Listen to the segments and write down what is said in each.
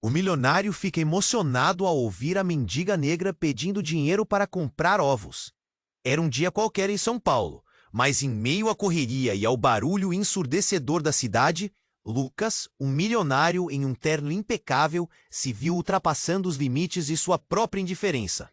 O milionário fica emocionado ao ouvir a mendiga negra pedindo dinheiro para comprar ovos. Era um dia qualquer em São Paulo, mas em meio à correria e ao barulho ensurdecedor da cidade, Lucas, um milionário em um terno impecável, se viu ultrapassando os limites de sua própria indiferença.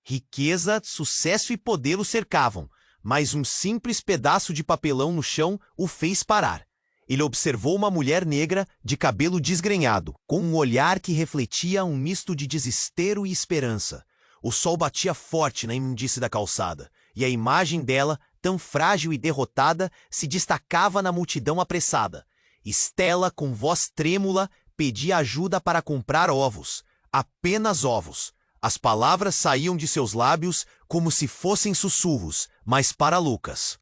Riqueza, sucesso e poder o cercavam, mas um simples pedaço de papelão no chão o fez parar. Ele observou uma mulher negra, de cabelo desgrenhado, com um olhar que refletia um misto de desespero e esperança. O sol batia forte na imundície da calçada, e a imagem dela, tão frágil e derrotada, se destacava na multidão apressada. Estela, com voz trêmula, pedia ajuda para comprar ovos. Apenas ovos. As palavras saíam de seus lábios como se fossem sussurros, mas para Lucas.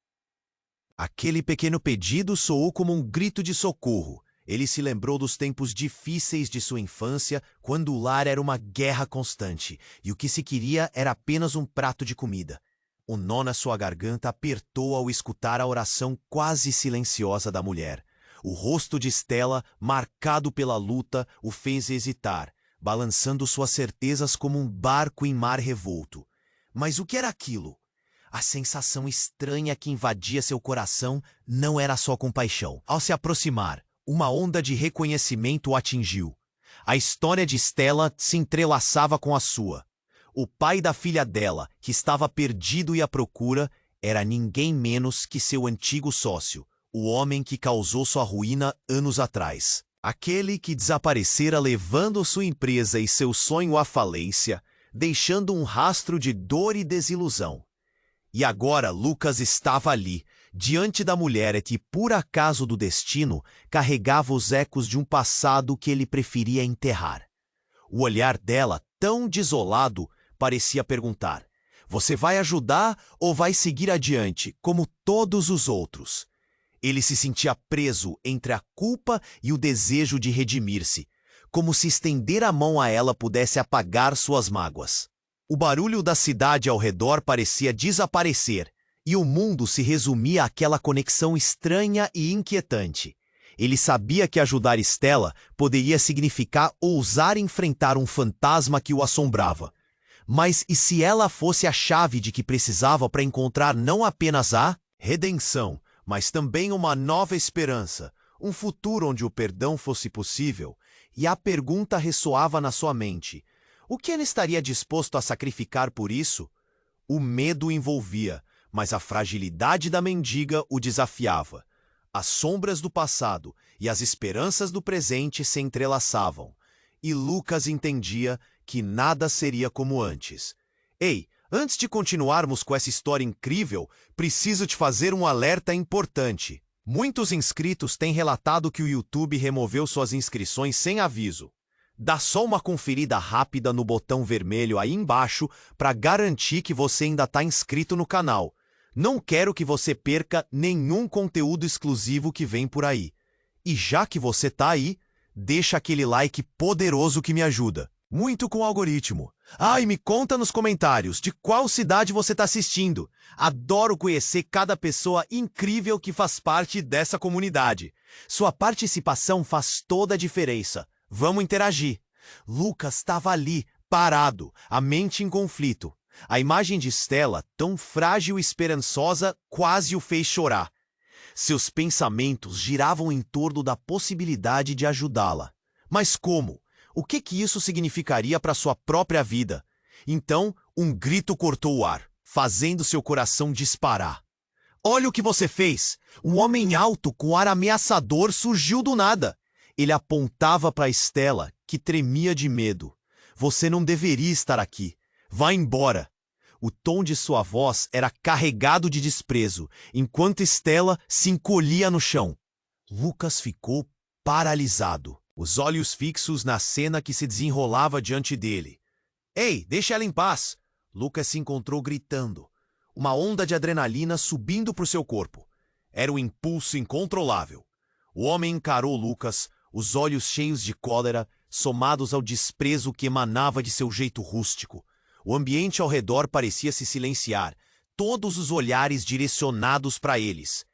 Aquele pequeno pedido soou como um grito de socorro. Ele se lembrou dos tempos difíceis de sua infância, quando o lar era uma guerra constante, e o que se queria era apenas um prato de comida. O nó na sua garganta apertou ao escutar a oração quase silenciosa da mulher. O rosto de Estela, marcado pela luta, o fez hesitar, balançando suas certezas como um barco em mar revolto. Mas o que era aquilo? A sensação estranha que invadia seu coração não era só compaixão. Ao se aproximar, uma onda de reconhecimento o atingiu. A história de Estela se entrelaçava com a sua. O pai da filha dela, que estava perdido e à procura, era ninguém menos que seu antigo sócio, o homem que causou sua ruína anos atrás. Aquele que desaparecera levando sua empresa e seu sonho à falência, deixando um rastro de dor e desilusão. E agora Lucas estava ali, diante da mulher que, por acaso do destino, carregava os ecos de um passado que ele preferia enterrar. O olhar dela, tão desolado, parecia perguntar: você vai ajudar ou vai seguir adiante, como todos os outros? Ele se sentia preso entre a culpa e o desejo de redimir-se, como se estender a mão a ela pudesse apagar suas mágoas. O barulho da cidade ao redor parecia desaparecer, e o mundo se resumia àquela conexão estranha e inquietante. Ele sabia que ajudar Estela poderia significar ousar enfrentar um fantasma que o assombrava. Mas e se ela fosse a chave de que precisava para encontrar não apenas a redenção, mas também uma nova esperança, um futuro onde o perdão fosse possível? E a pergunta ressoava na sua mente: o que ele estaria disposto a sacrificar por isso? O medo o envolvia, mas a fragilidade da mendiga o desafiava. As sombras do passado e as esperanças do presente se entrelaçavam, e Lucas entendia que nada seria como antes. Ei, antes de continuarmos com essa história incrível, preciso te fazer um alerta importante. Muitos inscritos têm relatado que o YouTube removeu suas inscrições sem aviso. Dá só uma conferida rápida no botão vermelho aí embaixo para garantir que você ainda está inscrito no canal. Não quero que você perca nenhum conteúdo exclusivo que vem por aí. E já que você está aí, deixa aquele like poderoso que me ajuda muito com o algoritmo. E me conta nos comentários de qual cidade você está assistindo. Adoro conhecer cada pessoa incrível que faz parte dessa comunidade. Sua participação faz toda a diferença. Vamos interagir. Lucas estava ali, parado, a mente em conflito. A imagem de Estela, tão frágil e esperançosa, quase o fez chorar. Seus pensamentos giravam em torno da possibilidade de ajudá-la. Mas como? O que isso significaria para sua própria vida? Então, um grito cortou o ar, fazendo seu coração disparar. Olha o que você fez! Um homem alto com ar ameaçador surgiu do nada. Ele apontava para Estela, que tremia de medo. Você não deveria estar aqui. Vá embora. O tom de sua voz era carregado de desprezo, enquanto Estela se encolhia no chão. Lucas ficou paralisado, os olhos fixos na cena que se desenrolava diante dele. Ei, deixa ela em paz! Lucas se encontrou gritando, uma onda de adrenalina subindo por seu corpo. Era um impulso incontrolável. O homem encarou Lucas, os olhos cheios de cólera, somados ao desprezo que emanava de seu jeito rústico. O ambiente ao redor parecia se silenciar, todos os olhares direcionados para eles.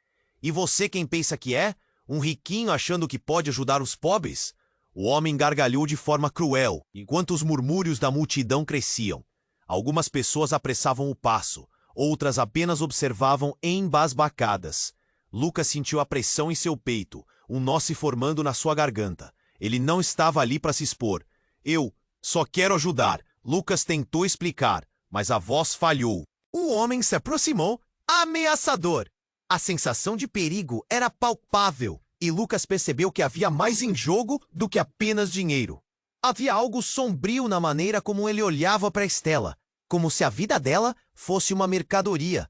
E você quem pensa que é? Um riquinho achando que pode ajudar os pobres? O homem gargalhou de forma cruel, enquanto os murmúrios da multidão cresciam. Algumas pessoas apressavam o passo, outras apenas observavam embasbacadas. Lucas sentiu a pressão em seu peito, um nó se formando na sua garganta. Ele não estava ali para se expor. Eu só quero ajudar, Lucas tentou explicar, mas a voz falhou. O homem se aproximou, ameaçador. A sensação de perigo era palpável, e Lucas percebeu que havia mais em jogo do que apenas dinheiro. Havia algo sombrio na maneira como ele olhava para Stella, como se a vida dela fosse uma mercadoria.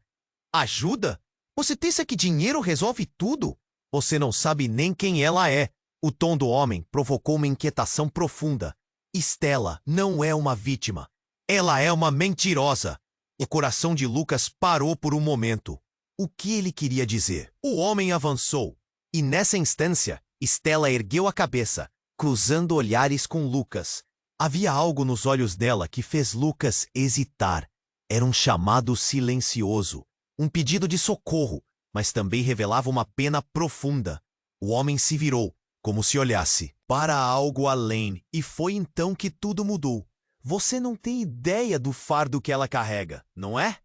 Ajuda? Você pensa que dinheiro resolve tudo? Você não sabe nem quem ela é. O tom do homem provocou uma inquietação profunda. Stella não é uma vítima. Ela é uma mentirosa. O coração de Lucas parou por um momento. O que ele queria dizer? O homem avançou. E nessa instância, Stella ergueu a cabeça, cruzando olhares com Lucas. Havia algo nos olhos dela que fez Lucas hesitar. Era um chamado silencioso, um pedido de socorro, mas também revelava uma pena profunda. O homem se virou, como se olhasse para algo além, e foi então que tudo mudou. Você não tem ideia do fardo que ela carrega, não é?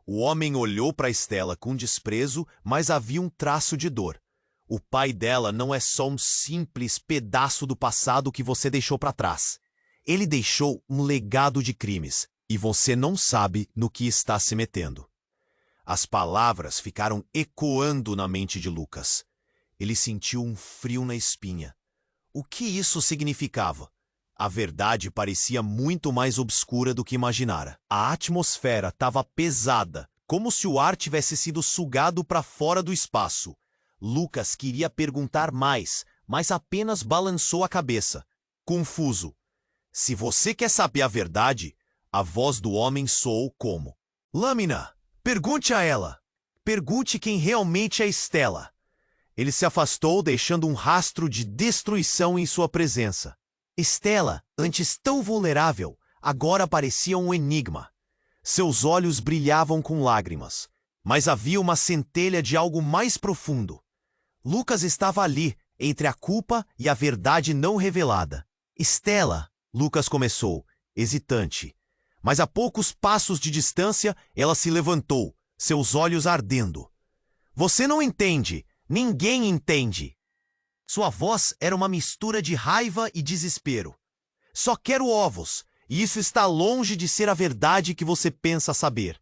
O homem olhou para Stella com desprezo, mas havia um traço de dor. O pai dela não é só um simples pedaço do passado que você deixou para trás. Ele deixou um legado de crimes, e você não sabe no que está se metendo. As palavras ficaram ecoando na mente de Lucas. Ele sentiu um frio na espinha. O que isso significava? A verdade parecia muito mais obscura do que imaginara. A atmosfera estava pesada, como se o ar tivesse sido sugado para fora do espaço. Lucas queria perguntar mais, mas apenas balançou a cabeça, confuso. Se você quer saber a verdade, a voz do homem soou como: Lâmina, pergunte a ela. Pergunte quem realmente é Stella. Ele se afastou, deixando um rastro de destruição em sua presença. Stella, antes tão vulnerável, agora parecia um enigma. Seus olhos brilhavam com lágrimas, mas havia uma centelha de algo mais profundo. Lucas estava ali, entre a culpa e a verdade não revelada. Stella, Lucas começou, hesitante. Mas a poucos passos de distância, ela se levantou, seus olhos ardendo. Você não entende. Ninguém entende. Sua voz era uma mistura de raiva e desespero. Só quero ovos, e isso está longe de ser a verdade que você pensa saber.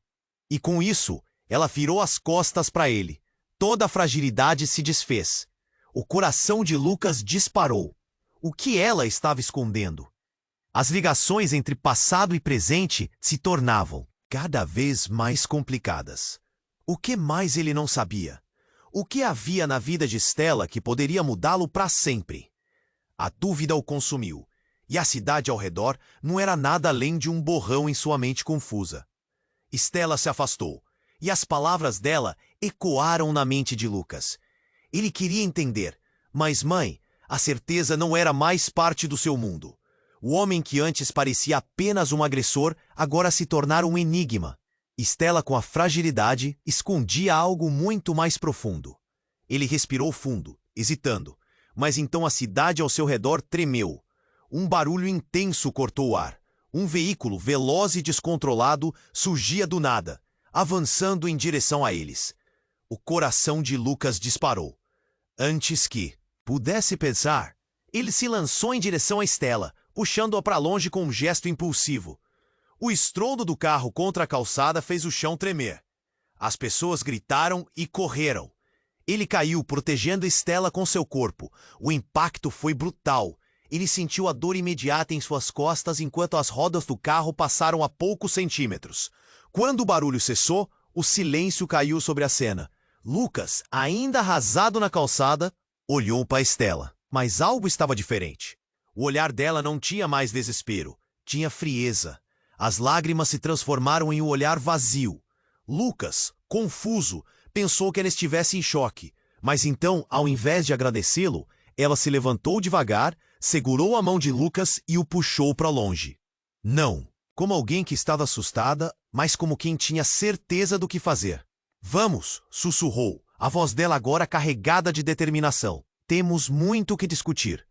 E com isso, ela virou as costas para ele. Toda a fragilidade se desfez. O coração de Lucas disparou. O que ela estava escondendo? As ligações entre passado e presente se tornavam cada vez mais complicadas. O que mais ele não sabia? O que havia na vida de Stella que poderia mudá-lo para sempre? A dúvida o consumiu, e a cidade ao redor não era nada além de um borrão em sua mente confusa. Stella se afastou, e as palavras dela ecoaram na mente de Lucas. Ele queria entender, mas mãe, a certeza não era mais parte do seu mundo. O homem que antes parecia apenas um agressor, agora se tornara um enigma. Stella, com a fragilidade, escondia algo muito mais profundo. Ele respirou fundo, hesitando, mas então a cidade ao seu redor tremeu. Um barulho intenso cortou o ar. Um veículo veloz e descontrolado surgia do nada, avançando em direção a eles. O coração de Lucas disparou. Antes que pudesse pensar, ele se lançou em direção a Stella, puxando-a para longe com um gesto impulsivo. O estrondo do carro contra a calçada fez o chão tremer. As pessoas gritaram e correram. Ele caiu, protegendo Stella com seu corpo. O impacto foi brutal. Ele sentiu a dor imediata em suas costas enquanto as rodas do carro passaram a poucos centímetros. Quando o barulho cessou, o silêncio caiu sobre a cena. Lucas, ainda arrasado na calçada, olhou para Stella. Mas algo estava diferente. O olhar dela não tinha mais desespero. Tinha frieza. As lágrimas se transformaram em um olhar vazio. Lucas, confuso, pensou que ela estivesse em choque. Mas então, ao invés de agradecê-lo, ela se levantou devagar, segurou a mão de Lucas e o puxou para longe. Não, como alguém que estava assustada, mas como quem tinha certeza do que fazer. Vamos, sussurrou, a voz dela agora carregada de determinação. Temos muito o que discutir.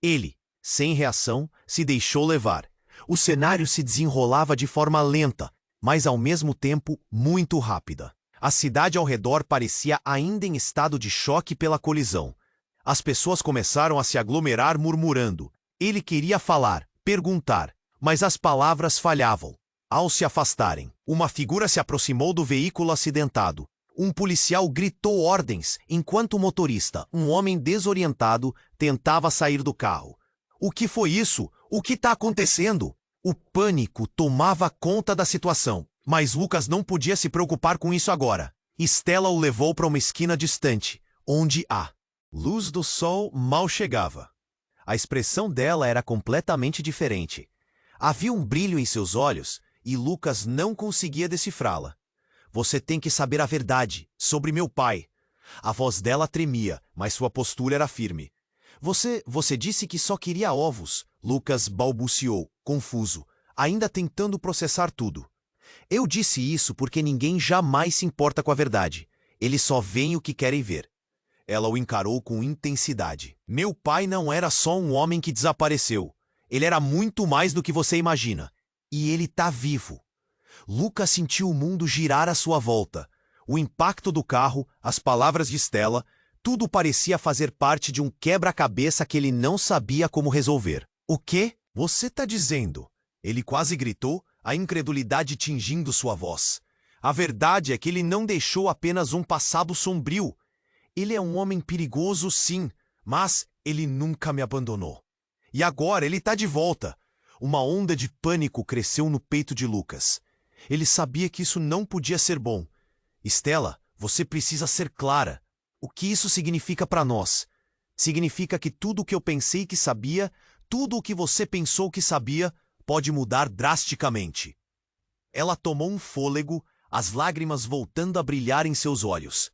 Ele sem reação, se deixou levar. O cenário se desenrolava de forma lenta, mas ao mesmo tempo muito rápida. A cidade ao redor parecia ainda em estado de choque pela colisão. As pessoas começaram a se aglomerar murmurando. Ele queria falar, perguntar, mas as palavras falhavam. Ao se afastarem, uma figura se aproximou do veículo acidentado. Um policial gritou ordens, enquanto o motorista, um homem desorientado, tentava sair do carro. O que foi isso? O que está acontecendo? O pânico tomava conta da situação, mas Lucas não podia se preocupar com isso agora. Stella o levou para uma esquina distante, onde a luz do sol mal chegava. A expressão dela era completamente diferente. Havia um brilho em seus olhos e Lucas não conseguia decifrá-la. Você tem que saber a verdade sobre meu pai. A voz dela tremia, mas sua postura era firme. Você disse que só queria ovos, Lucas balbuciou, confuso, ainda tentando processar tudo. Eu disse isso porque ninguém jamais se importa com a verdade. Eles só veem o que querem ver. Ela o encarou com intensidade. Meu pai não era só um homem que desapareceu. Ele era muito mais do que você imagina. E ele tá vivo. Lucas sentiu o mundo girar à sua volta. O impacto do carro, as palavras de Stella, tudo parecia fazer parte de um quebra-cabeça que ele não sabia como resolver. O quê? Você tá dizendo? Ele quase gritou, a incredulidade tingindo sua voz. A verdade é que ele não deixou apenas um passado sombrio. Ele é um homem perigoso, sim, mas ele nunca me abandonou. E agora ele tá de volta. Uma onda de pânico cresceu no peito de Lucas. Ele sabia que isso não podia ser bom. Stella, você precisa ser clara. O que isso significa para nós? Significa que tudo o que eu pensei que sabia, tudo o que você pensou que sabia, pode mudar drasticamente. Ela tomou um fôlego, as lágrimas voltando a brilhar em seus olhos.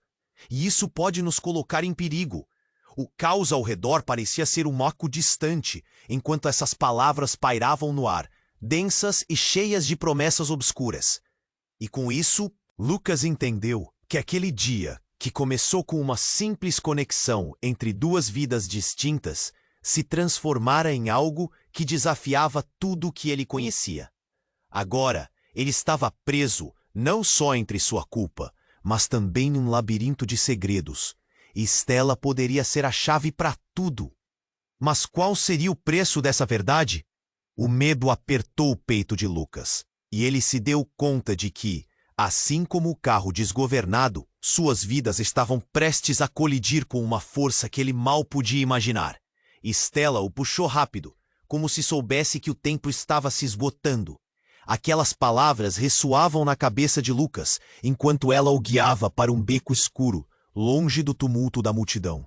E isso pode nos colocar em perigo. O caos ao redor parecia ser um eco distante, enquanto essas palavras pairavam no ar, densas e cheias de promessas obscuras. E com isso, Lucas entendeu que aquele dia, que começou com uma simples conexão entre duas vidas distintas, se transformara em algo que desafiava tudo o que ele conhecia. Agora, ele estava preso não só entre sua culpa, mas também num labirinto de segredos. E Stella poderia ser a chave para tudo. Mas qual seria o preço dessa verdade? O medo apertou o peito de Lucas, e ele se deu conta de que, assim como o carro desgovernado, suas vidas estavam prestes a colidir com uma força que ele mal podia imaginar. Stella o puxou rápido, como se soubesse que o tempo estava se esgotando. Aquelas palavras ressoavam na cabeça de Lucas, enquanto ela o guiava para um beco escuro, longe do tumulto da multidão.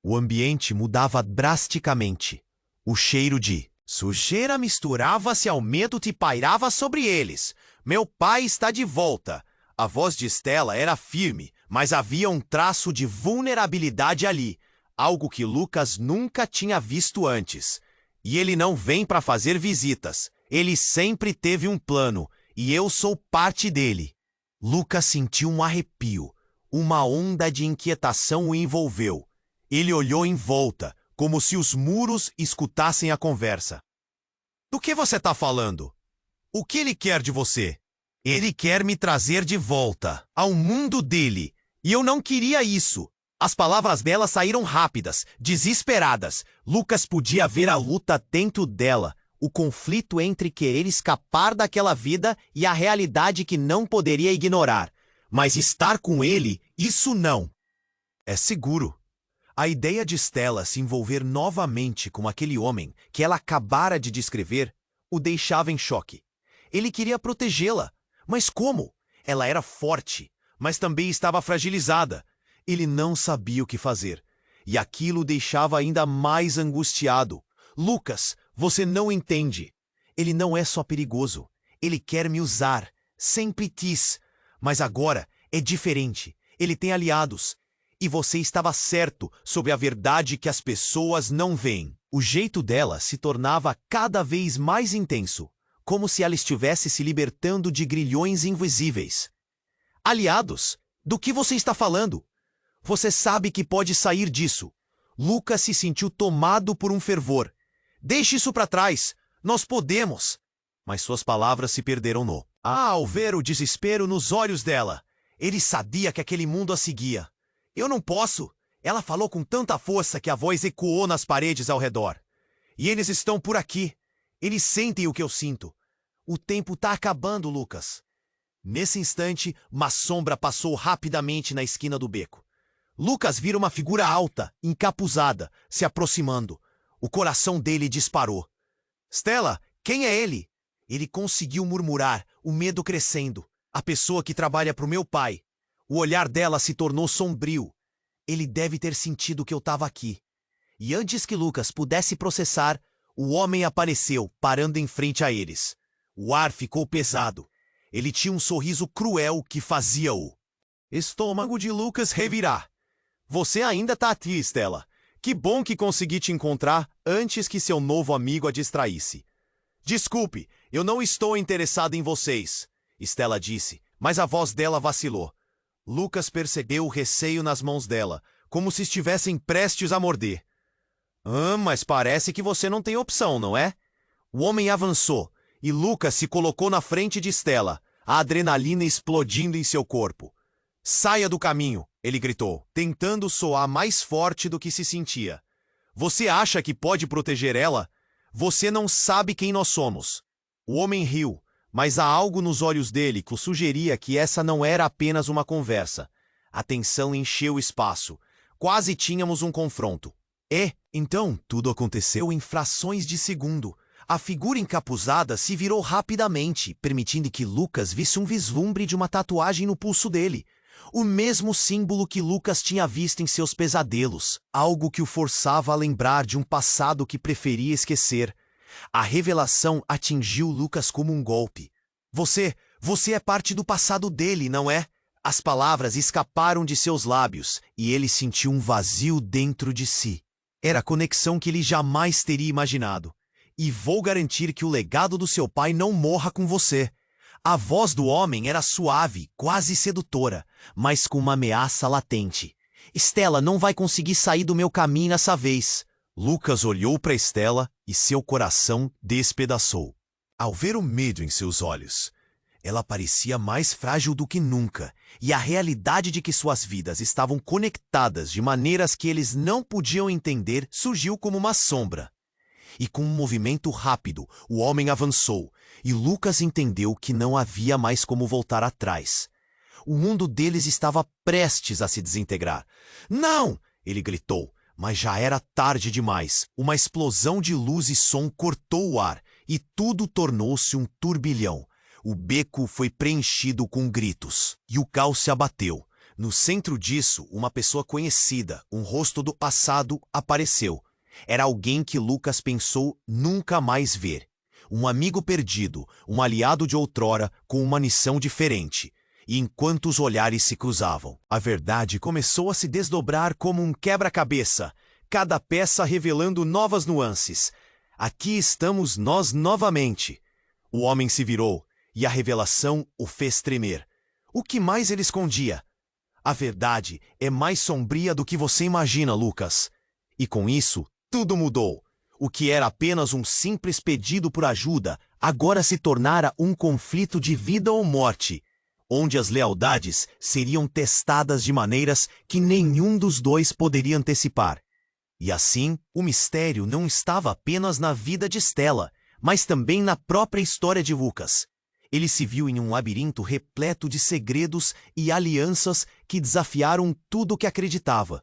O ambiente mudava drasticamente. O cheiro de sujeira misturava-se ao medo que pairava sobre eles. Meu pai está de volta. A voz de Stella era firme, mas havia um traço de vulnerabilidade ali, algo que Lucas nunca tinha visto antes. E ele não vem para fazer visitas. Ele sempre teve um plano, e eu sou parte dele. Lucas sentiu um arrepio. Uma onda de inquietação o envolveu. Ele olhou em volta, como se os muros escutassem a conversa. Do que você está falando? O que ele quer de você? Ele quer me trazer de volta ao mundo dele. E eu não queria isso. As palavras dela saíram rápidas, desesperadas. Lucas podia ver a luta dentro dela, o conflito entre querer escapar daquela vida e a realidade que não poderia ignorar. Mas estar com ele, isso não. É seguro. A ideia de Stella se envolver novamente com aquele homem que ela acabara de descrever o deixava em choque. Ele queria protegê-la. Mas como? Ela era forte, mas também estava fragilizada. Ele não sabia o que fazer. E aquilo o deixava ainda mais angustiado. Lucas, você não entende. Ele não é só perigoso. Ele quer me usar. Sempre quis. Mas agora é diferente. Ele tem aliados. E você estava certo sobre a verdade que as pessoas não veem. O jeito dela se tornava cada vez mais intenso, como se ela estivesse se libertando de grilhões invisíveis. Aliados? Do que você está falando? Você sabe que pode sair disso. Lucas se sentiu tomado por um fervor. Deixe isso para trás! Nós podemos! Mas suas palavras se perderam no ao ver o desespero nos olhos dela. Ele sabia que aquele mundo a seguia. Eu não posso! Ela falou com tanta força que a voz ecoou nas paredes ao redor. E eles estão por aqui. Eles sentem o que eu sinto. O tempo tá acabando, Lucas. Nesse instante, uma sombra passou rapidamente na esquina do beco. Lucas vira uma figura alta, encapuzada, se aproximando. O coração dele disparou. Stella, quem é ele? Ele conseguiu murmurar, o medo crescendo. A pessoa que trabalha pro meu pai. O olhar dela se tornou sombrio. Ele deve ter sentido que eu estava aqui. E antes que Lucas pudesse processar, o homem apareceu, parando em frente a eles. O ar ficou pesado. Ele tinha um sorriso cruel que fazia o estômago de Lucas revirar. Você ainda tá aqui, Stella. Que bom que consegui te encontrar antes que seu novo amigo a distraísse. Desculpe, eu não estou interessado em vocês, Stella disse, mas a voz dela vacilou. Lucas percebeu o receio nas mãos dela, como se estivessem prestes a morder. Mas parece que você não tem opção, não é? O homem avançou, e Lucas se colocou na frente de Stella, a adrenalina explodindo em seu corpo. Saia do caminho, ele gritou, tentando soar mais forte do que se sentia. Você acha que pode proteger ela? Você não sabe quem nós somos. O homem riu, mas há algo nos olhos dele que sugeria que essa não era apenas uma conversa. A tensão encheu o espaço. Quase tínhamos um confronto. Então, tudo aconteceu em frações de segundo. A figura encapuzada se virou rapidamente, permitindo que Lucas visse um vislumbre de uma tatuagem no pulso dele. O mesmo símbolo que Lucas tinha visto em seus pesadelos, algo que o forçava a lembrar de um passado que preferia esquecer. A revelação atingiu Lucas como um golpe. Você é parte do passado dele, não é? As palavras escaparam de seus lábios e ele sentiu um vazio dentro de si. Era a conexão que ele jamais teria imaginado. E vou garantir que o legado do seu pai não morra com você. A voz do homem era suave, quase sedutora, mas com uma ameaça latente. Stella não vai conseguir sair do meu caminho dessa vez. Lucas olhou para Stella e seu coração despedaçou. Ao ver o medo em seus olhos, ela parecia mais frágil do que nunca, e a realidade de que suas vidas estavam conectadas de maneiras que eles não podiam entender surgiu como uma sombra. E com um movimento rápido, o homem avançou, e Lucas entendeu que não havia mais como voltar atrás. O mundo deles estava prestes a se desintegrar. Não! Ele gritou, mas já era tarde demais. Uma explosão de luz e som cortou o ar, e tudo tornou-se um turbilhão. O beco foi preenchido com gritos, e o caos se abateu. No centro disso, uma pessoa conhecida, um rosto do passado, apareceu. Era alguém que Lucas pensou nunca mais ver. Um amigo perdido, um aliado de outrora com uma missão diferente. E enquanto os olhares se cruzavam, a verdade começou a se desdobrar como um quebra-cabeça, cada peça revelando novas nuances. Aqui estamos nós novamente. O homem se virou, e a revelação o fez tremer. O que mais ele escondia? A verdade é mais sombria do que você imagina, Lucas. E com isso, tudo mudou. O que era apenas um simples pedido por ajuda, agora se tornara um conflito de vida ou morte, onde as lealdades seriam testadas de maneiras que nenhum dos dois poderia antecipar. E assim, o mistério não estava apenas na vida de Stella, mas também na própria história de Lucas. Ele se viu em um labirinto repleto de segredos e alianças que desafiaram tudo o que acreditava.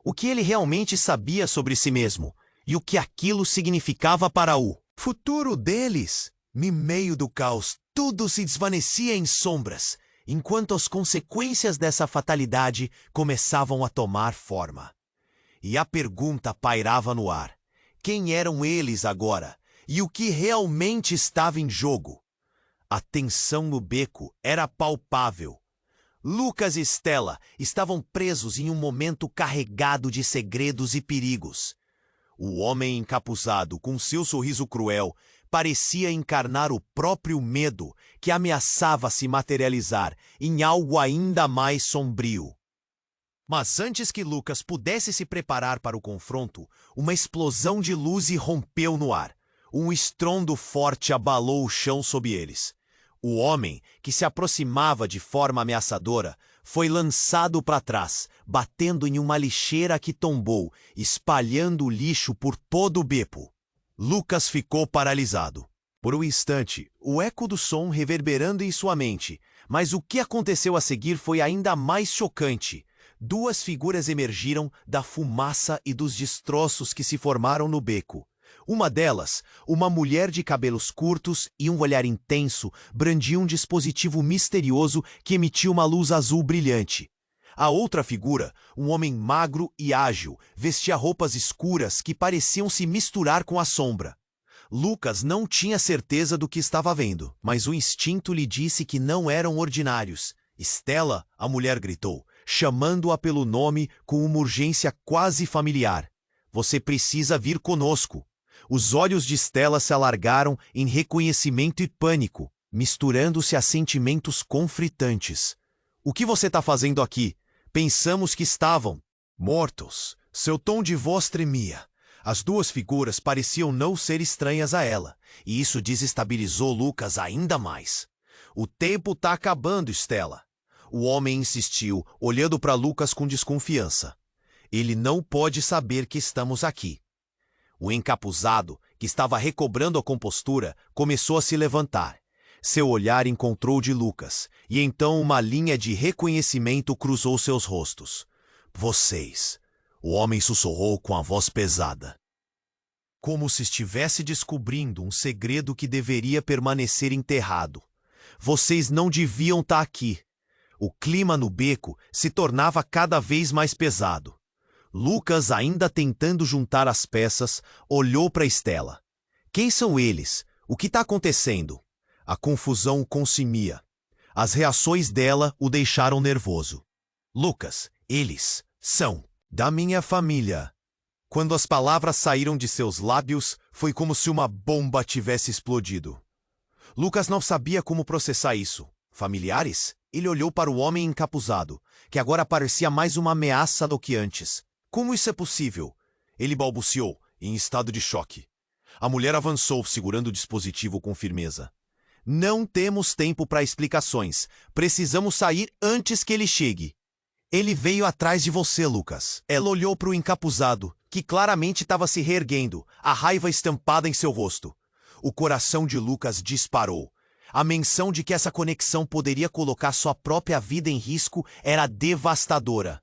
O que ele realmente sabia sobre si mesmo e o que aquilo significava para o futuro deles. No meio do caos, tudo se desvanecia em sombras, enquanto as consequências dessa fatalidade começavam a tomar forma. E a pergunta pairava no ar: quem eram eles agora? E o que realmente estava em jogo? A tensão no beco era palpável. Lucas e Stella estavam presos em um momento carregado de segredos e perigos. O homem encapuzado, com seu sorriso cruel, parecia encarnar o próprio medo que ameaçava se materializar em algo ainda mais sombrio. Mas antes que Lucas pudesse se preparar para o confronto, uma explosão de luz irrompeu no ar. Um estrondo forte abalou o chão sob eles. O homem, que se aproximava de forma ameaçadora, foi lançado para trás, batendo em uma lixeira que tombou, espalhando o lixo por todo o beco. Lucas ficou paralisado. Por um instante, o eco do som reverberando em sua mente, mas o que aconteceu a seguir foi ainda mais chocante. Duas figuras emergiram da fumaça e dos destroços que se formaram no beco. Uma delas, uma mulher de cabelos curtos e um olhar intenso, brandia um dispositivo misterioso que emitia uma luz azul brilhante. A outra figura, um homem magro e ágil, vestia roupas escuras que pareciam se misturar com a sombra. Lucas não tinha certeza do que estava vendo, mas o instinto lhe disse que não eram ordinários. Stella, a mulher gritou, chamando-a pelo nome com uma urgência quase familiar. Você precisa vir conosco. Os olhos de Stella se alargaram em reconhecimento e pânico, misturando-se a sentimentos conflitantes. O que você está fazendo aqui? Pensamos que estavam mortos. Seu tom de voz tremia. As duas figuras pareciam não ser estranhas a ela, e isso desestabilizou Lucas ainda mais. O tempo está acabando, Stella. O homem insistiu, olhando para Lucas com desconfiança. Ele não pode saber que estamos aqui. O encapuzado, que estava recobrando a compostura, começou a se levantar. Seu olhar encontrou o de Lucas, e então uma linha de reconhecimento cruzou seus rostos. Vocês. O homem sussurrou com a voz pesada. Como se estivesse descobrindo um segredo que deveria permanecer enterrado. Vocês não deviam estar aqui. O clima no beco se tornava cada vez mais pesado. Lucas, ainda tentando juntar as peças, olhou para Stella. Quem são eles? O que está acontecendo? A confusão o consumia. As reações dela o deixaram nervoso. Lucas, eles são da minha família. Quando as palavras saíram de seus lábios, foi como se uma bomba tivesse explodido. Lucas não sabia como processar isso. Familiares? Ele olhou para o homem encapuzado, que agora parecia mais uma ameaça do que antes. Como isso é possível? Ele balbuciou, em estado de choque. A mulher avançou, segurando o dispositivo com firmeza. Não temos tempo para explicações. Precisamos sair antes que ele chegue. Ele veio atrás de você, Lucas. Ela olhou para o encapuzado, que claramente estava se reerguendo, a raiva estampada em seu rosto. O coração de Lucas disparou. A menção de que essa conexão poderia colocar sua própria vida em risco era devastadora.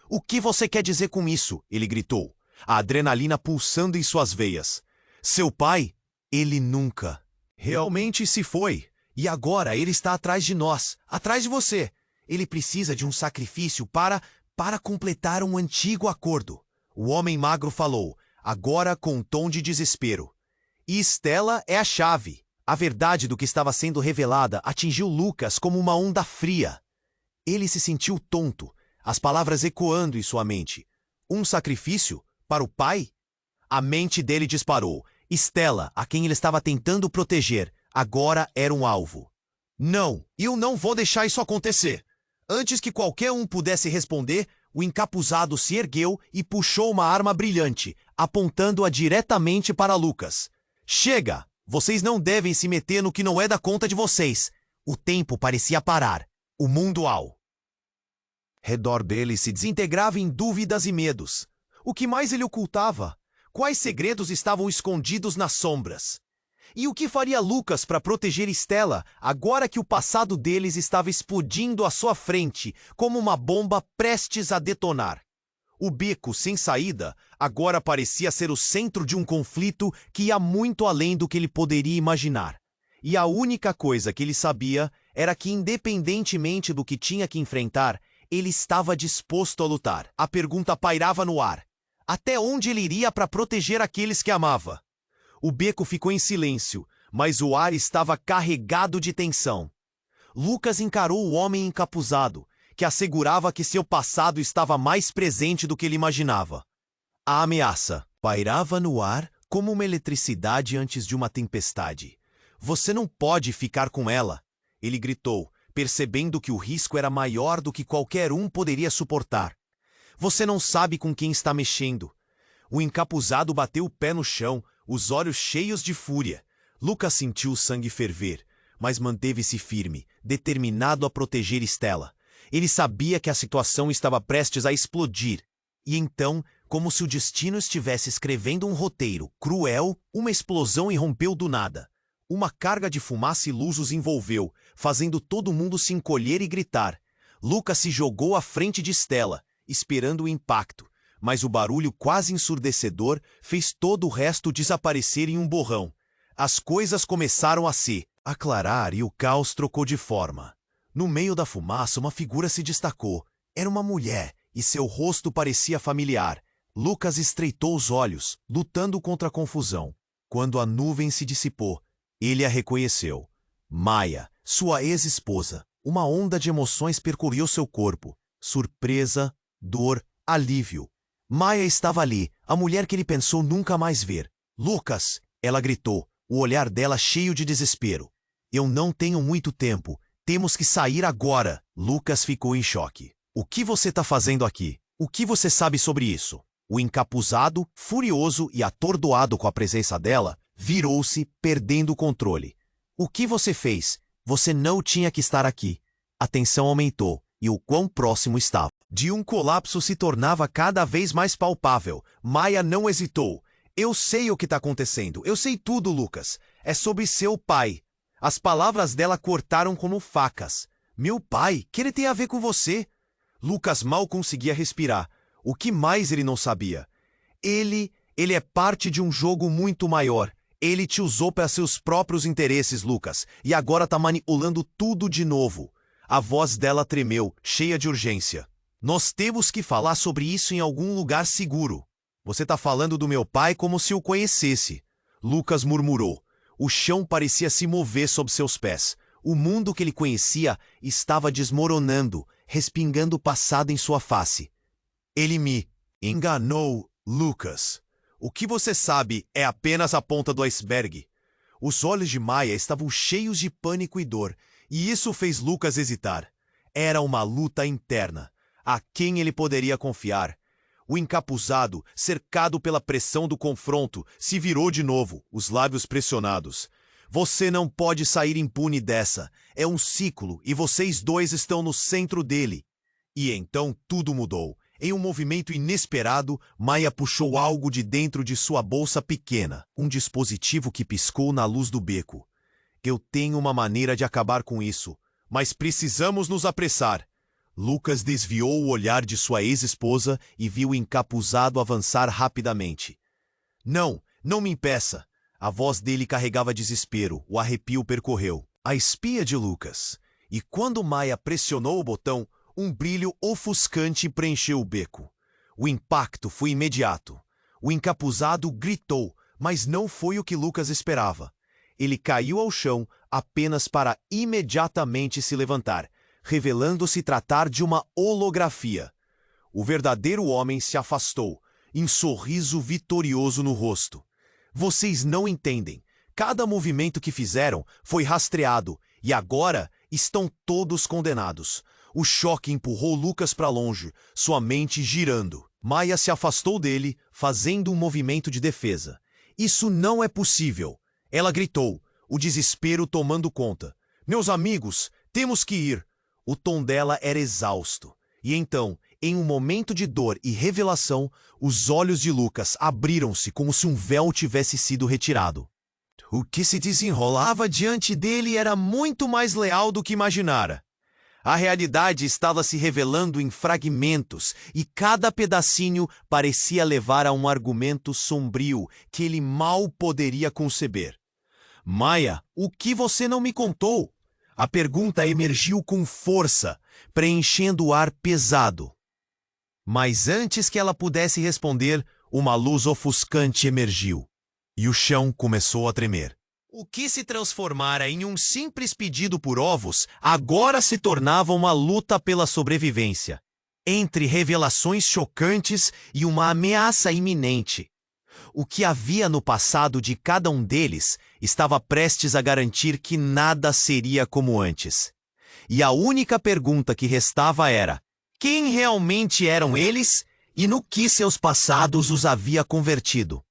O que você quer dizer com isso? Ele gritou, a adrenalina pulsando em suas veias. Seu pai? Ele nunca. Realmente se foi. E agora ele está atrás de nós, atrás de você. Ele precisa de um sacrifício para completar um antigo acordo. O homem magro falou, agora com um tom de desespero. E Stella é a chave. A verdade do que estava sendo revelada atingiu Lucas como uma onda fria. Ele se sentiu tonto, as palavras ecoando em sua mente. Um sacrifício? Para o pai? A mente dele disparou. Stella, a quem ele estava tentando proteger, agora era um alvo. Não, eu não vou deixar isso acontecer. Antes que qualquer um pudesse responder, o encapuzado se ergueu e puxou uma arma brilhante, apontando-a diretamente para Lucas. Chega! Vocês não devem se meter no que não é da conta de vocês. O tempo parecia parar. O mundo ao redor dele se desintegrava em dúvidas e medos. O que mais ele ocultava? Quais segredos estavam escondidos nas sombras? E o que faria Lucas para proteger Stella, agora que o passado deles estava explodindo à sua frente, como uma bomba prestes a detonar? O beco sem saída agora parecia ser o centro de um conflito que ia muito além do que ele poderia imaginar. E a única coisa que ele sabia era que, independentemente do que tinha que enfrentar, ele estava disposto a lutar. A pergunta pairava no ar. Até onde ele iria para proteger aqueles que amava? O beco ficou em silêncio, mas o ar estava carregado de tensão. Lucas encarou o homem encapuzado, que assegurava que seu passado estava mais presente do que ele imaginava. A ameaça pairava no ar como uma eletricidade antes de uma tempestade. Você não pode ficar com ela, ele gritou, percebendo que o risco era maior do que qualquer um poderia suportar. Você não sabe com quem está mexendo. O encapuzado bateu o pé no chão, os olhos cheios de fúria. Lucas sentiu o sangue ferver, mas manteve-se firme, determinado a proteger Stella. Ele sabia que a situação estava prestes a explodir. E então, como se o destino estivesse escrevendo um roteiro cruel, uma explosão irrompeu do nada. Uma carga de fumaça e luz os envolveu, fazendo todo mundo se encolher e gritar. Lucas se jogou à frente de Stella, esperando o impacto, mas o barulho quase ensurdecedor fez todo o resto desaparecer em um borrão. As coisas começaram a se aclarar e o caos trocou de forma. No meio da fumaça, uma figura se destacou. Era uma mulher, e seu rosto parecia familiar. Lucas estreitou os olhos, lutando contra a confusão. Quando a nuvem se dissipou, ele a reconheceu. Maia, sua ex-esposa. Uma onda de emoções percorreu seu corpo. Surpresa, dor, alívio. Maia estava ali, a mulher que ele pensou nunca mais ver. Lucas, ela gritou, o olhar dela cheio de desespero. Eu não tenho muito tempo. Temos que sair agora. Lucas ficou em choque. O que você está fazendo aqui? O que você sabe sobre isso? O encapuzado, furioso e atordoado com a presença dela, virou-se, perdendo o controle. O que você fez? Você não tinha que estar aqui. A tensão aumentou, e o quão próximo estava. De um colapso se tornava cada vez mais palpável. Maia não hesitou. Eu sei o que está acontecendo. Eu sei tudo, Lucas. É sobre seu pai. As palavras dela cortaram como facas. Meu pai? Que ele tem a ver com você? Lucas mal conseguia respirar. O que mais ele não sabia? Ele é parte de um jogo muito maior. Ele te usou para seus próprios interesses, Lucas, e agora está manipulando tudo de novo. A voz dela tremeu, cheia de urgência. Nós temos que falar sobre isso em algum lugar seguro. Você está falando do meu pai como se o conhecesse. Lucas murmurou. O chão parecia se mover sob seus pés. O mundo que ele conhecia estava desmoronando, respingando o passado em sua face. Ele me enganou, Lucas. O que você sabe é apenas a ponta do iceberg. Os olhos de Maia estavam cheios de pânico e dor, e isso fez Lucas hesitar. Era uma luta interna. A quem ele poderia confiar? O encapuzado, cercado pela pressão do confronto, se virou de novo, os lábios pressionados. Você não pode sair impune dessa. É um ciclo e vocês dois estão no centro dele. E então tudo mudou. Em um movimento inesperado, Maia puxou algo de dentro de sua bolsa pequena, um dispositivo que piscou na luz do beco. Eu tenho uma maneira de acabar com isso, mas precisamos nos apressar. Lucas desviou o olhar de sua ex-esposa e viu o encapuzado avançar rapidamente. Não me impeça. A voz dele carregava desespero, o arrepio percorreu a espia de Lucas. E quando Maia pressionou o botão, um brilho ofuscante preencheu o beco. O impacto foi imediato. O encapuzado gritou, mas não foi o que Lucas esperava. Ele caiu ao chão apenas para imediatamente se levantar, revelando-se tratar de uma holografia. O verdadeiro homem se afastou, em sorriso vitorioso no rosto. Vocês não entendem. Cada movimento que fizeram foi rastreado e agora estão todos condenados. O choque empurrou Lucas para longe, sua mente girando. Maia se afastou dele, fazendo um movimento de defesa. Isso não é possível. Ela gritou, o desespero tomando conta. Meus amigos, temos que ir. O tom dela era exausto. E então, em um momento de dor e revelação, os olhos de Lucas abriram-se como se um véu tivesse sido retirado. O que se desenrolava diante dele era muito mais leal do que imaginara. A realidade estava se revelando em fragmentos e cada pedacinho parecia levar a um argumento sombrio que ele mal poderia conceber. Maia, o que você não me contou? A pergunta emergiu com força, preenchendo o ar pesado. Mas antes que ela pudesse responder, uma luz ofuscante emergiu, e o chão começou a tremer. O que se transformara em um simples pedido por ovos, agora se tornava uma luta pela sobrevivência, entre revelações chocantes e uma ameaça iminente. O que havia no passado de cada um deles estava prestes a garantir que nada seria como antes. E a única pergunta que restava era: quem realmente eram eles E no que seus passados os havia convertido?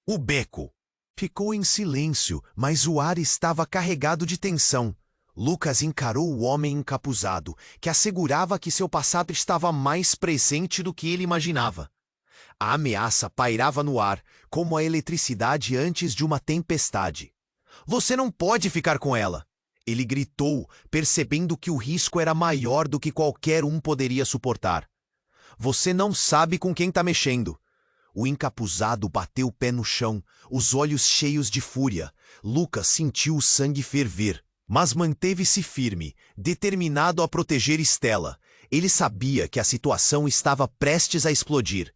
O beco. Ficou em silêncio, mas o ar estava carregado de tensão. Lucas encarou o homem encapuzado, que assegurava que seu passado estava mais presente do que ele imaginava. A ameaça pairava no ar, como a eletricidade antes de uma tempestade. Você não pode ficar com ela! Ele gritou, percebendo que o risco era maior do que qualquer um poderia suportar. Você não sabe com quem está mexendo. O encapuzado bateu o pé no chão, os olhos cheios de fúria. Lucas sentiu o sangue ferver, mas manteve-se firme, determinado a proteger Stella. Ele sabia que a situação estava prestes a explodir.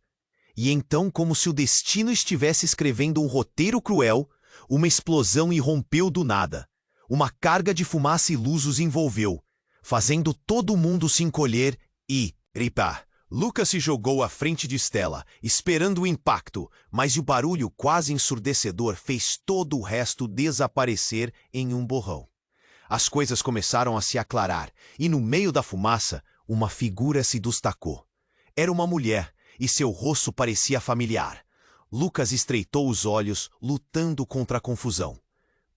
E então, como se o destino estivesse escrevendo um roteiro cruel, uma explosão irrompeu do nada. Uma carga de fumaça e luz os envolveu, fazendo todo mundo se encolher e gripar. Lucas se jogou à frente de Stella, esperando o impacto, mas o barulho quase ensurdecedor fez todo o resto desaparecer em um borrão. As coisas começaram a se aclarar, e no meio da fumaça, uma figura se destacou. Era uma mulher, e seu rosto parecia familiar. Lucas estreitou os olhos, lutando contra a confusão.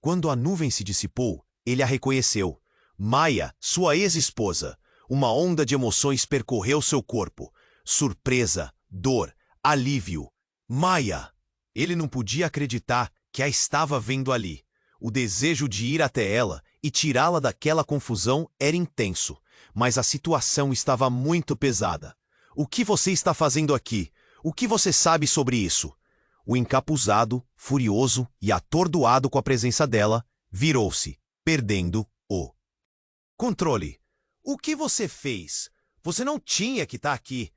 Quando a nuvem se dissipou, ele a reconheceu. Maia, sua ex-esposa. Uma onda de emoções percorreu seu corpo. Surpresa, dor, alívio. Maia! Ele não podia acreditar que a estava vendo ali. O desejo de ir até ela e tirá-la daquela confusão era intenso, mas a situação estava muito pesada. O que você está fazendo aqui? O que você sabe sobre isso? O encapuzado, furioso e atordoado com a presença dela, virou-se, perdendo o controle. O que você fez? Você não tinha que estar aqui.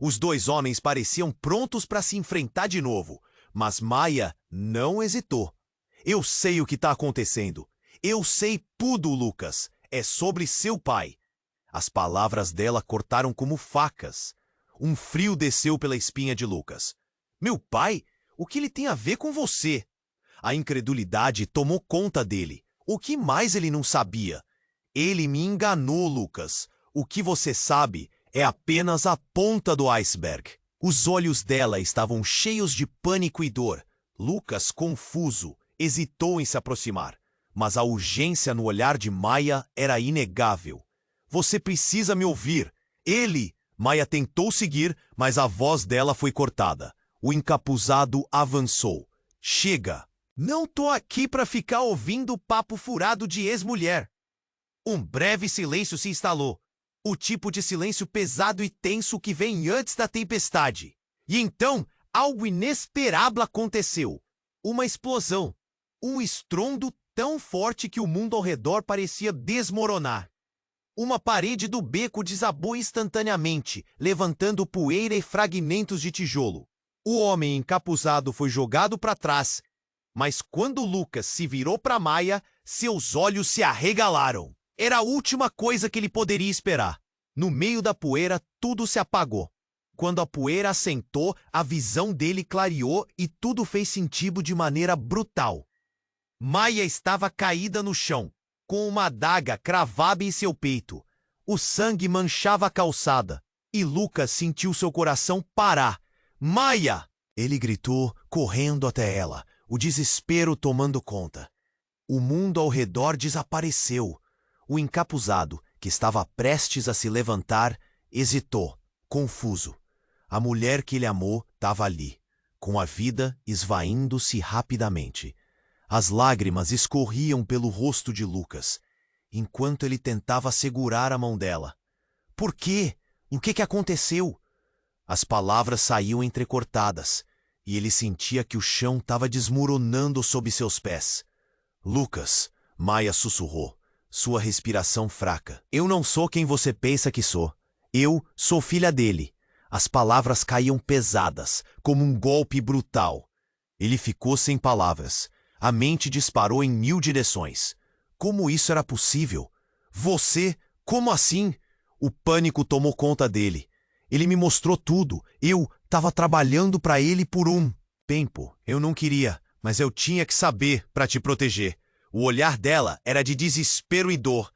Os dois homens pareciam prontos para se enfrentar de novo, mas Maia não hesitou. Eu sei o que está acontecendo. Eu sei tudo, Lucas. É sobre seu pai. As palavras dela cortaram como facas. Um frio desceu pela espinha de Lucas. Meu pai? O que ele tem a ver com você? A incredulidade tomou conta dele. O que mais ele não sabia? Ele me enganou, Lucas. O que você sabe é apenas a ponta do iceberg. Os olhos dela estavam cheios de pânico e dor. Lucas, confuso, hesitou em se aproximar. Mas a urgência no olhar de Maia era inegável. Você precisa me ouvir. Ele... Maia tentou seguir, mas a voz dela foi cortada. O encapuzado avançou. Chega! Não tô aqui para ficar ouvindo papo furado de ex-mulher. Um breve silêncio se instalou. O tipo de silêncio pesado e tenso que vem antes da tempestade. E então, algo inesperável aconteceu. Uma explosão. Um estrondo tão forte que o mundo ao redor parecia desmoronar. Uma parede do beco desabou instantaneamente, levantando poeira e fragmentos de tijolo. O homem encapuzado foi jogado para trás, mas quando Lucas se virou para Maia, seus olhos se arregalaram. Era a última coisa que ele poderia esperar. No meio da poeira, tudo se apagou. Quando a poeira assentou, a visão dele clareou e tudo fez sentido de maneira brutal. Maia estava caída no chão, com uma adaga cravada em seu peito. O sangue manchava a calçada, e Lucas sentiu seu coração parar. Maia! Ele gritou, correndo até ela, o desespero tomando conta. O mundo ao redor desapareceu. O encapuzado, que estava prestes a se levantar, hesitou, confuso. A mulher que ele amou estava ali, com a vida esvaindo-se rapidamente. As lágrimas escorriam pelo rosto de Lucas, enquanto ele tentava segurar a mão dela. Por quê? O que aconteceu? As palavras saíam entrecortadas, e ele sentia que o chão estava desmoronando sob seus pés. Lucas, Maia sussurrou, sua respiração fraca. Eu não sou quem você pensa que sou. Eu sou filha dele. As palavras caíam pesadas, como um golpe brutal. Ele ficou sem palavras. A mente disparou em 1000 direções. Como isso era possível? Você? Como assim? O pânico tomou conta dele. Ele me mostrou tudo. Eu estava trabalhando para ele por um tempo. Eu não queria, mas eu tinha que saber para te proteger. O olhar dela era de desespero e dor.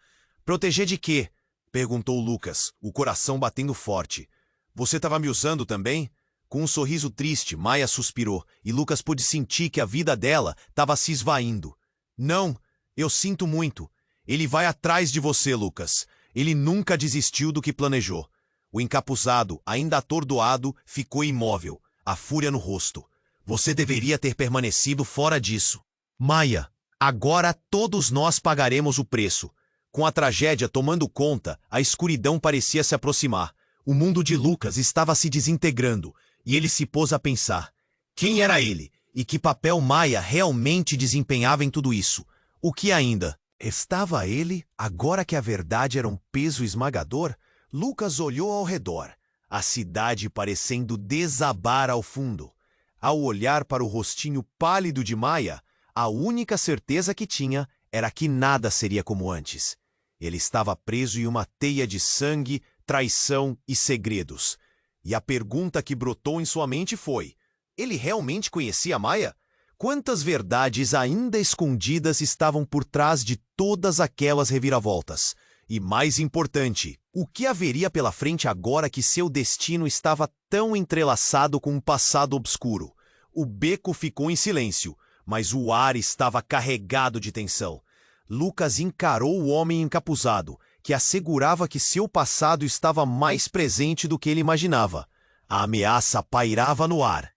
Proteger de quê? Perguntou Lucas, o coração batendo forte. Você estava me usando também? Com um sorriso triste, Maia suspirou, e Lucas pôde sentir que a vida dela estava se esvaindo. Não, eu sinto muito. Ele vai atrás de você, Lucas. Ele nunca desistiu do que planejou. O encapuzado, ainda atordoado, ficou imóvel, a fúria no rosto. Você deveria ter permanecido fora disso. Maia, agora todos nós pagaremos o preço. Com a tragédia tomando conta, a escuridão parecia se aproximar. O mundo de Lucas estava se desintegrando, e ele se pôs a pensar. Quem era ele? E que papel Maia realmente desempenhava em tudo isso? O que ainda? Estava ele, agora que a verdade era um peso esmagador? Lucas olhou ao redor, a cidade parecendo desabar ao fundo. Ao olhar para o rostinho pálido de Maia, a única certeza que tinha era que nada seria como antes. Ele estava preso em uma teia de sangue, traição e segredos. E a pergunta que brotou em sua mente foi: ele realmente conhecia Maia? Quantas verdades ainda escondidas estavam por trás de todas aquelas reviravoltas? E mais importante, o que haveria pela frente agora que seu destino estava tão entrelaçado com um passado obscuro? O beco ficou em silêncio, mas o ar estava carregado de tensão. Lucas encarou o homem encapuzado, que assegurava que seu passado estava mais presente do que ele imaginava. A ameaça pairava no ar.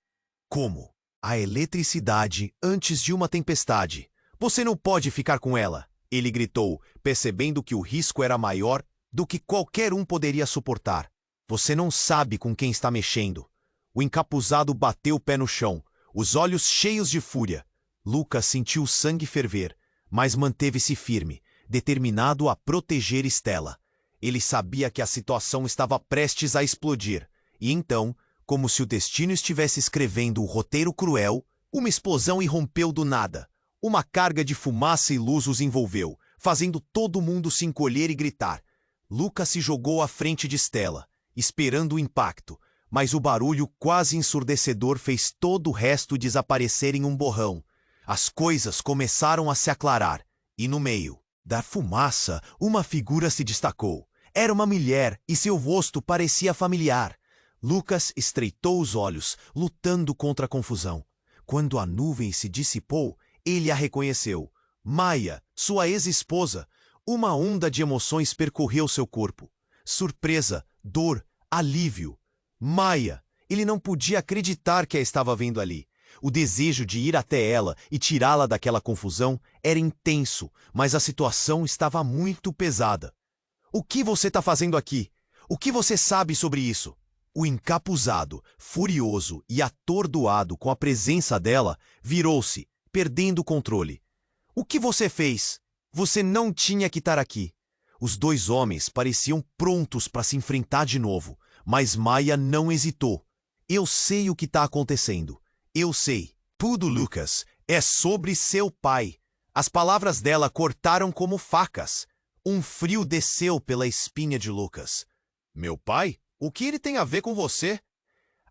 Como? A eletricidade antes de uma tempestade. Você não pode ficar com ela, ele gritou, percebendo que o risco era maior do que qualquer um poderia suportar. Você não sabe com quem está mexendo. O encapuzado bateu o pé no chão, os olhos cheios de fúria. Lucas sentiu o sangue ferver, mas manteve-se firme, determinado a proteger Stella. Ele sabia que a situação estava prestes a explodir, e então, como se o destino estivesse escrevendo o roteiro cruel, uma explosão irrompeu do nada. Uma carga de fumaça e luz os envolveu, fazendo todo mundo se encolher e gritar. Lucas se jogou à frente de Stella, esperando o impacto, mas o barulho quase ensurdecedor fez todo o resto desaparecer em um borrão. As coisas começaram a se aclarar, e no meio da fumaça, uma figura se destacou. Era uma mulher, e seu rosto parecia familiar. Lucas estreitou os olhos, lutando contra a confusão. Quando a nuvem se dissipou, ele a reconheceu. Maia, sua ex-esposa. Uma onda de emoções percorreu seu corpo. Surpresa, dor, alívio. Maia! Ele não podia acreditar que a estava vendo ali. O desejo de ir até ela e tirá-la daquela confusão era intenso, mas a situação estava muito pesada. O que você está fazendo aqui? O que você sabe sobre isso? O encapuzado, furioso e atordoado com a presença dela, virou-se, perdendo o controle. O que você fez? Você não tinha que estar aqui. Os dois homens pareciam prontos para se enfrentar de novo, mas Maia não hesitou. Eu sei o que está acontecendo. Eu sei. Tudo, Lucas, é sobre seu pai. As palavras dela cortaram como facas. Um frio desceu pela espinha de Lucas. Meu pai? O que ele tem a ver com você?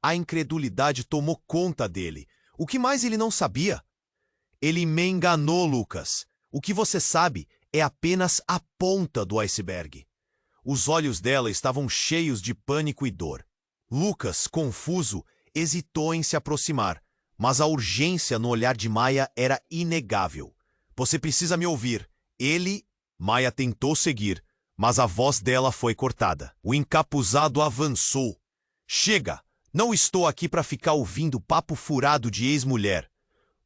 A incredulidade tomou conta dele. O que mais ele não sabia? Ele me enganou, Lucas. O que você sabe é apenas a ponta do iceberg. Os olhos dela estavam cheios de pânico e dor. Lucas, confuso, hesitou em se aproximar, mas a urgência no olhar de Maia era inegável. Você precisa me ouvir. Maia tentou seguir, mas a voz dela foi cortada. O encapuzado avançou. Chega! Não estou aqui para ficar ouvindo papo furado de ex-mulher.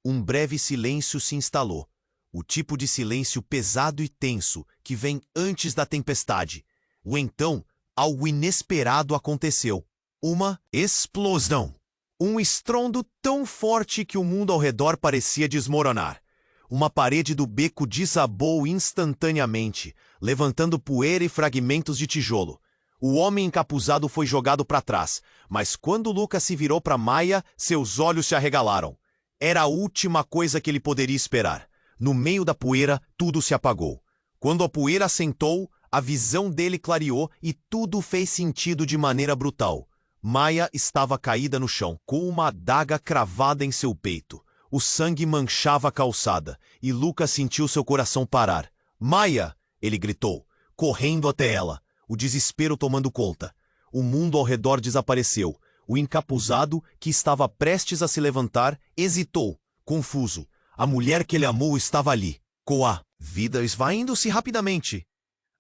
Um breve silêncio se instalou. O tipo de silêncio pesado e tenso que vem antes da tempestade. Então, algo inesperado aconteceu. Uma explosão. Um estrondo tão forte que o mundo ao redor parecia desmoronar. Uma parede do beco desabou instantaneamente, levantando poeira e fragmentos de tijolo. O homem encapuzado foi jogado para trás, mas quando Lucas se virou para Maia, seus olhos se arregalaram. Era a última coisa que ele poderia esperar. No meio da poeira, tudo se apagou. Quando a poeira assentou, a visão dele clareou e tudo fez sentido de maneira brutal. Maia estava caída no chão, com uma adaga cravada em seu peito. O sangue manchava a calçada, e Lucas sentiu seu coração parar. Maia! Ele gritou, correndo até ela, o desespero tomando conta. O mundo ao redor desapareceu. O encapuzado, que estava prestes a se levantar, hesitou, confuso. A mulher que ele amou estava ali, com a vida esvaindo-se rapidamente.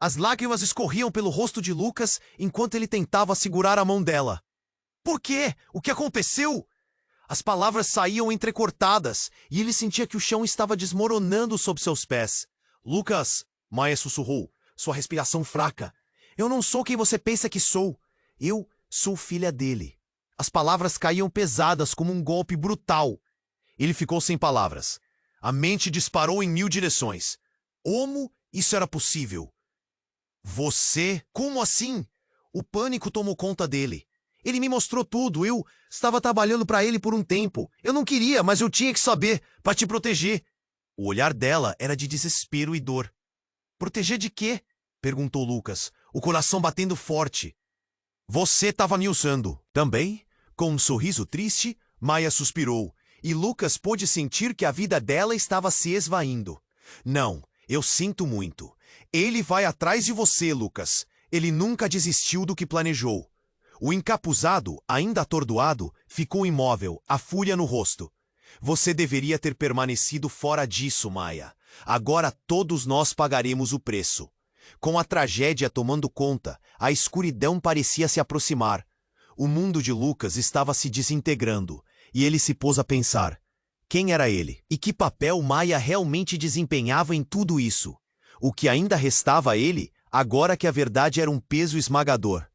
As lágrimas escorriam pelo rosto de Lucas enquanto ele tentava segurar a mão dela. Por quê? O que aconteceu? As palavras saíam entrecortadas e ele sentia que o chão estava desmoronando sob seus pés. Lucas, Maya sussurrou, sua respiração fraca. Eu não sou quem você pensa que sou. Eu sou filha dele. As palavras caíam pesadas como um golpe brutal. Ele ficou sem palavras. A mente disparou em 1000 direções. Como isso era possível? Você? Como assim? O pânico tomou conta dele. Ele me mostrou tudo. Eu estava trabalhando para ele por um tempo. Eu não queria, mas eu tinha que saber, para te proteger. O olhar dela era de desespero e dor. Proteger de quê? Perguntou Lucas, o coração batendo forte. Você estava me usando. Também? Com um sorriso triste, Maya suspirou, e Lucas pôde sentir que a vida dela estava se esvaindo. Não, eu sinto muito. Ele vai atrás de você, Lucas. Ele nunca desistiu do que planejou. O encapuzado, ainda atordoado, ficou imóvel, a fúria no rosto. Você deveria ter permanecido fora disso, Maya. Agora todos nós pagaremos o preço. Com a tragédia tomando conta, a escuridão parecia se aproximar. O mundo de Lucas estava se desintegrando, e ele se pôs a pensar. Quem era ele? E que papel Maya realmente desempenhava em tudo isso? O que ainda restava a ele, agora que a verdade era um peso esmagador.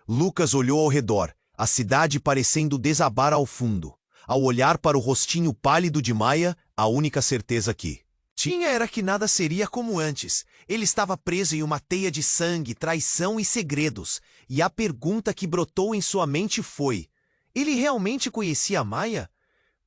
Lucas olhou ao redor, a cidade parecendo desabar ao fundo. Ao olhar para o rostinho pálido de Maya, a única certeza que tinha era que nada seria como antes. Ele estava preso em uma teia de sangue, traição e segredos. E a pergunta que brotou em sua mente foi: ele realmente conhecia Maya?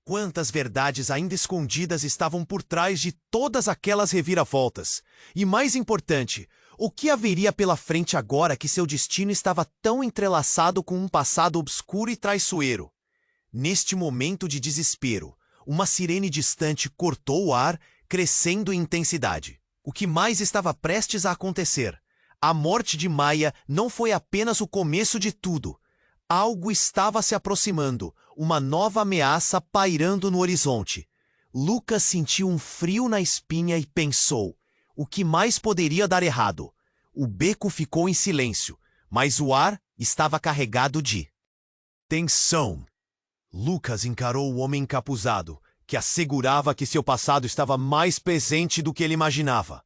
Quantas verdades ainda escondidas estavam por trás de todas aquelas reviravoltas? E mais importante, o que haveria pela frente agora que seu destino estava tão entrelaçado com um passado obscuro e traiçoeiro? Neste momento de desespero, uma sirene distante cortou o ar, crescendo em intensidade. O que mais estava prestes a acontecer? A morte de Maya não foi apenas o começo de tudo. Algo estava se aproximando, uma nova ameaça pairando no horizonte. Lucas sentiu um frio na espinha e pensou: o que mais poderia dar errado? O beco ficou em silêncio, mas o ar estava carregado de tensão. Lucas encarou o homem encapuzado, que assegurava que seu passado estava mais presente do que ele imaginava.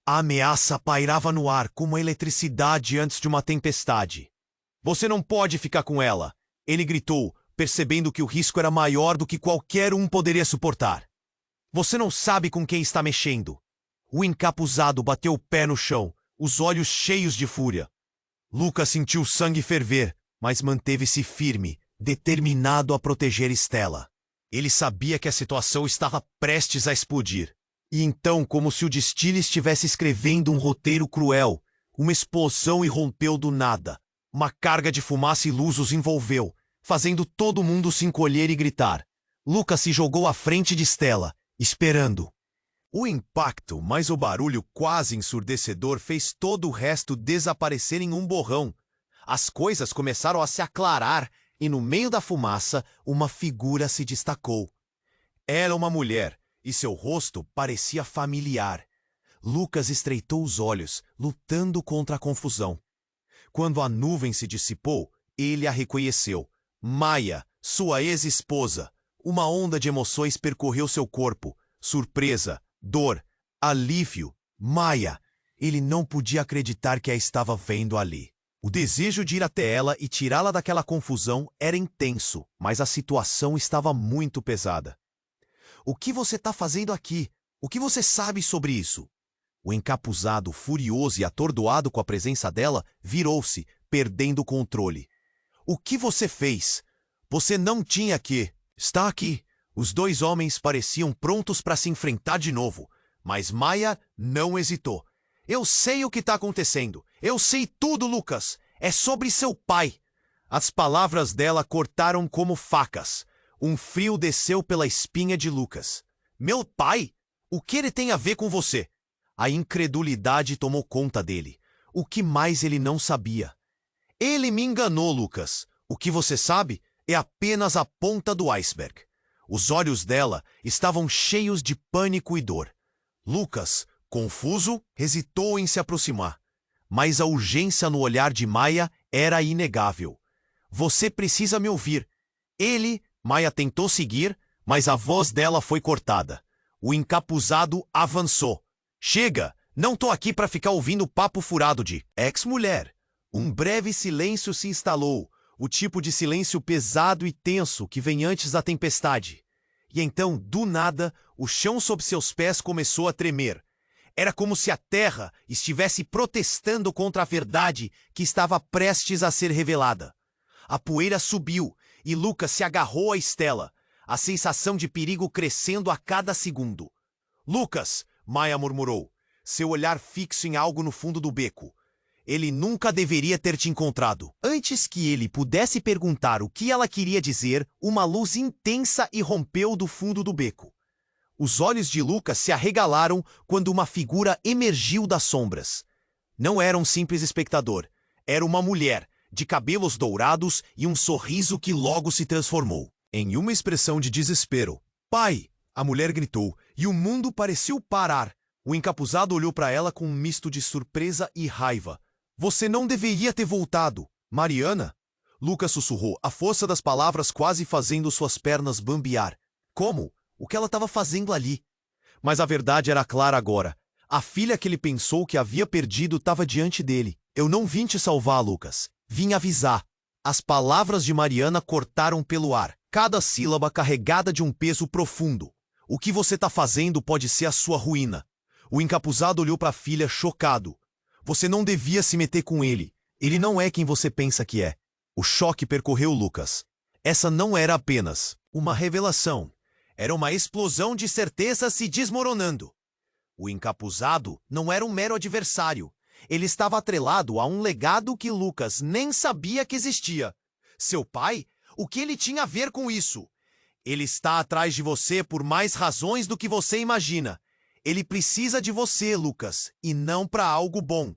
A ameaça pairava no ar como a eletricidade antes de uma tempestade. Você não pode ficar com ela, ele gritou, percebendo que o risco era maior do que qualquer um poderia suportar. Você não sabe com quem está mexendo. O encapuzado bateu o pé no chão, os olhos cheios de fúria. Lucas sentiu o sangue ferver, mas manteve-se firme, determinado a proteger Stella. Ele sabia que a situação estava prestes a explodir. E então, como se o destino estivesse escrevendo um roteiro cruel, uma explosão irrompeu do nada. Uma carga de fumaça e luz os envolveu, fazendo todo mundo se encolher e gritar. Lucas se jogou à frente de Stella, esperando. O impacto, mais o barulho quase ensurdecedor, fez todo o resto desaparecer em um borrão. As coisas começaram a se aclarar e no meio da fumaça, uma figura se destacou. Era uma mulher, e seu rosto parecia familiar. Lucas estreitou os olhos, lutando contra a confusão. Quando a nuvem se dissipou, ele a reconheceu. Maya, sua ex-esposa. Uma onda de emoções percorreu seu corpo. Surpresa, dor, alívio. Maya! Ele não podia acreditar que a estava vendo ali. O desejo de ir até ela e tirá-la daquela confusão era intenso, mas a situação estava muito pesada. O que você está fazendo aqui? O que você sabe sobre isso? O encapuzado, furioso e atordoado com a presença dela, virou-se, perdendo o controle. O que você fez? Você não tinha que. Está aqui. Os dois homens pareciam prontos para se enfrentar de novo, mas Maya não hesitou. Eu sei o que está acontecendo. Eu sei tudo, Lucas. É sobre seu pai. As palavras dela cortaram como facas. Um frio desceu pela espinha de Lucas. Meu pai? O que ele tem a ver com você? A incredulidade tomou conta dele. O que mais ele não sabia? Ele me enganou, Lucas. O que você sabe é apenas a ponta do iceberg. Os olhos dela estavam cheios de pânico e dor. Lucas, confuso, hesitou em se aproximar. Mas a urgência no olhar de Maia era inegável. Você precisa me ouvir. Maia tentou seguir, mas a voz dela foi cortada. O encapuzado avançou. Chega! Não tô aqui para ficar ouvindo papo furado de ex-mulher. Um breve silêncio se instalou, o tipo de silêncio pesado e tenso que vem antes da tempestade. E então, do nada, o chão sob seus pés começou a tremer. Era como se a terra estivesse protestando contra a verdade que estava prestes a ser revelada. A poeira subiu e Lucas se agarrou a Estela, a sensação de perigo crescendo a cada segundo. Lucas, Maia murmurou, seu olhar fixo em algo no fundo do beco. Ele nunca deveria ter te encontrado. Antes que ele pudesse perguntar o que ela queria dizer, uma luz intensa irrompeu do fundo do beco. Os olhos de Lucas se arregalaram quando uma figura emergiu das sombras. Não era um simples espectador. Era uma mulher, de cabelos dourados e um sorriso que logo se transformou em uma expressão de desespero. Pai! A mulher gritou, e o mundo pareceu parar. O encapuzado olhou para ela com um misto de surpresa e raiva. Você não deveria ter voltado. Mariana? Lucas sussurrou, a força das palavras quase fazendo suas pernas bambear. Como? O que ela estava fazendo ali? Mas a verdade era clara agora. A filha que ele pensou que havia perdido estava diante dele. Eu não vim te salvar, Lucas. Vim avisar. As palavras de Mariana cortaram pelo ar, cada sílaba carregada de um peso profundo. O que você está fazendo pode ser a sua ruína. O encapuzado olhou para a filha chocado. Você não devia se meter com ele. Ele não é quem você pensa que é. O choque percorreu Lucas. Essa não era apenas uma revelação. Era uma explosão de certeza se desmoronando. O encapuzado não era um mero adversário. Ele estava atrelado a um legado que Lucas nem sabia que existia. Seu pai? O que ele tinha a ver com isso? Ele está atrás de você por mais razões do que você imagina. Ele precisa de você, Lucas, e não para algo bom.